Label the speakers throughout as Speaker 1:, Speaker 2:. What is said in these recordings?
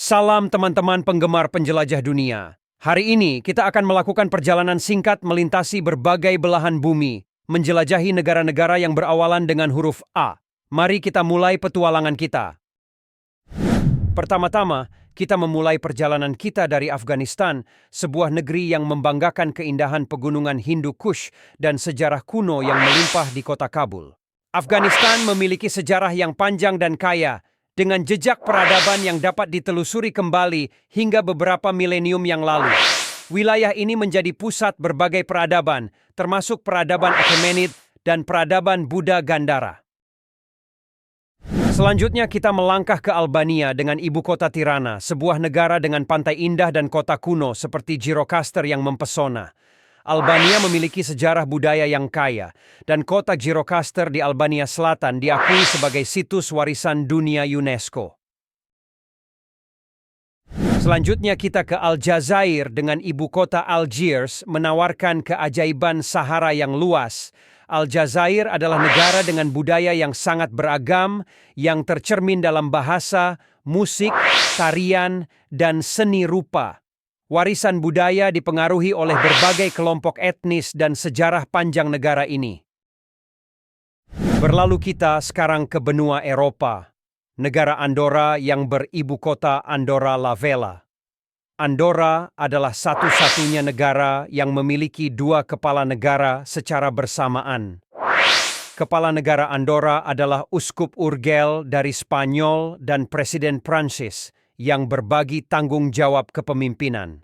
Speaker 1: Salam teman-teman penggemar penjelajah dunia. Hari ini kita akan melakukan perjalanan singkat melintasi berbagai belahan bumi, menjelajahi negara-negara yang berawalan dengan huruf A. Mari kita mulai petualangan kita. Pertama-tama, kita memulai perjalanan kita dari Afghanistan, sebuah negeri yang membanggakan keindahan pegunungan Hindu Kush dan sejarah kuno yang melimpah di kota Kabul. Afghanistan memiliki sejarah yang panjang dan kaya, dengan jejak peradaban yang dapat ditelusuri kembali hingga beberapa milenium yang lalu. Wilayah ini menjadi pusat berbagai peradaban, termasuk peradaban Achaemenid dan peradaban Buddha Gandhara. Selanjutnya kita melangkah ke Albania dengan ibu kota Tirana, sebuah negara dengan pantai indah dan kota kuno seperti Gjirokastër yang mempesona. Albania memiliki sejarah budaya yang kaya, dan kota Gjirokastër di Albania Selatan diakui sebagai situs warisan dunia UNESCO. Selanjutnya kita ke Aljazair dengan ibu kota Algiers menawarkan keajaiban Sahara yang luas. Aljazair adalah negara dengan budaya yang sangat beragam, yang tercermin dalam bahasa, musik, tarian, dan seni rupa. Warisan budaya dipengaruhi oleh berbagai kelompok etnis dan sejarah panjang negara ini. Berlalu kita sekarang ke benua Eropa, negara Andorra yang beribu kota Andorra la Vella. Andorra adalah satu-satunya negara yang memiliki dua kepala negara secara bersamaan. Kepala negara Andorra adalah Uskup Urgell dari Spanyol dan Presiden Prancis, yang berbagi tanggung jawab kepemimpinan.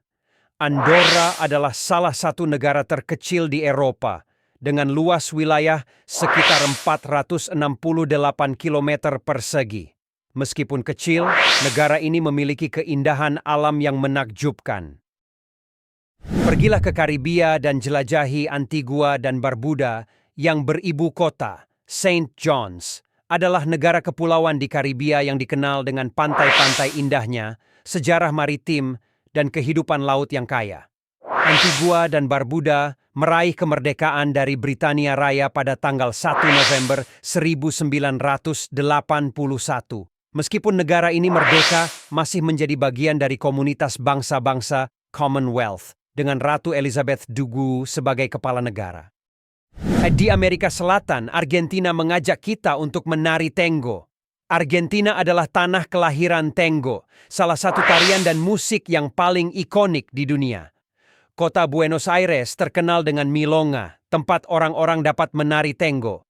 Speaker 1: Andorra adalah salah satu negara terkecil di Eropa, dengan luas wilayah sekitar 468 km persegi. Meskipun kecil, negara ini memiliki keindahan alam yang menakjubkan. Pergilah ke Karibia dan jelajahi Antigua dan Barbuda yang beribu kota, St. John's. Adalah negara kepulauan di Karibia yang dikenal dengan pantai-pantai indahnya, sejarah maritim, dan kehidupan laut yang kaya. Antigua dan Barbuda meraih kemerdekaan dari Britania Raya pada tanggal 1 November 1981. Meskipun negara ini merdeka, masih menjadi bagian dari komunitas bangsa-bangsa Commonwealth, dengan Ratu Elizabeth II sebagai kepala negara. Di Amerika Selatan, Argentina mengajak kita untuk menari tango. Argentina adalah tanah kelahiran tango, salah satu tarian dan musik yang paling ikonik di dunia. Kota Buenos Aires terkenal dengan milonga, tempat orang-orang dapat menari tango.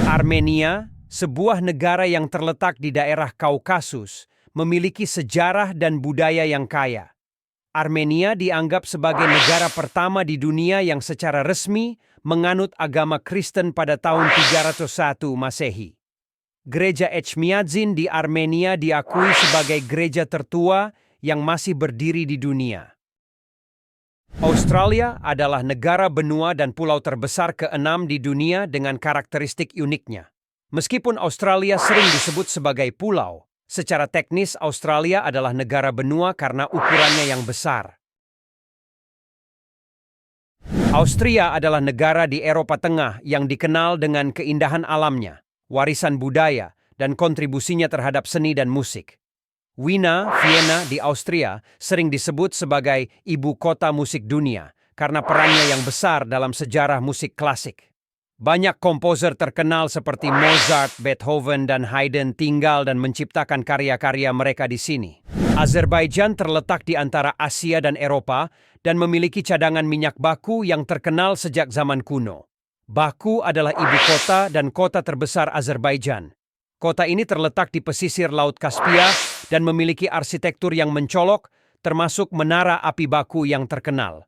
Speaker 1: Armenia, sebuah negara yang terletak di daerah Kaukasus, memiliki sejarah dan budaya yang kaya. Armenia dianggap sebagai negara pertama di dunia yang secara resmi menganut agama Kristen pada tahun 301 Masehi. Gereja Echmiadzin di Armenia diakui sebagai gereja tertua yang masih berdiri di dunia. Australia adalah negara benua dan pulau terbesar ke-6 di dunia dengan karakteristik uniknya. Meskipun Australia sering disebut sebagai pulau, secara teknis Australia adalah negara benua karena ukurannya yang besar. Austria adalah negara di Eropa Tengah yang dikenal dengan keindahan alamnya, warisan budaya, dan kontribusinya terhadap seni dan musik. Vienna di Austria sering disebut sebagai ibu kota musik dunia karena perannya yang besar dalam sejarah musik klasik. Banyak komposer terkenal seperti Mozart, Beethoven, dan Haydn tinggal dan menciptakan karya-karya mereka di sini. Azerbaijan terletak di antara Asia dan Eropa dan memiliki cadangan minyak Baku yang terkenal sejak zaman kuno. Baku adalah ibu kota dan kota terbesar Azerbaijan. Kota ini terletak di pesisir Laut Kaspia dan memiliki arsitektur yang mencolok, termasuk menara api Baku yang terkenal.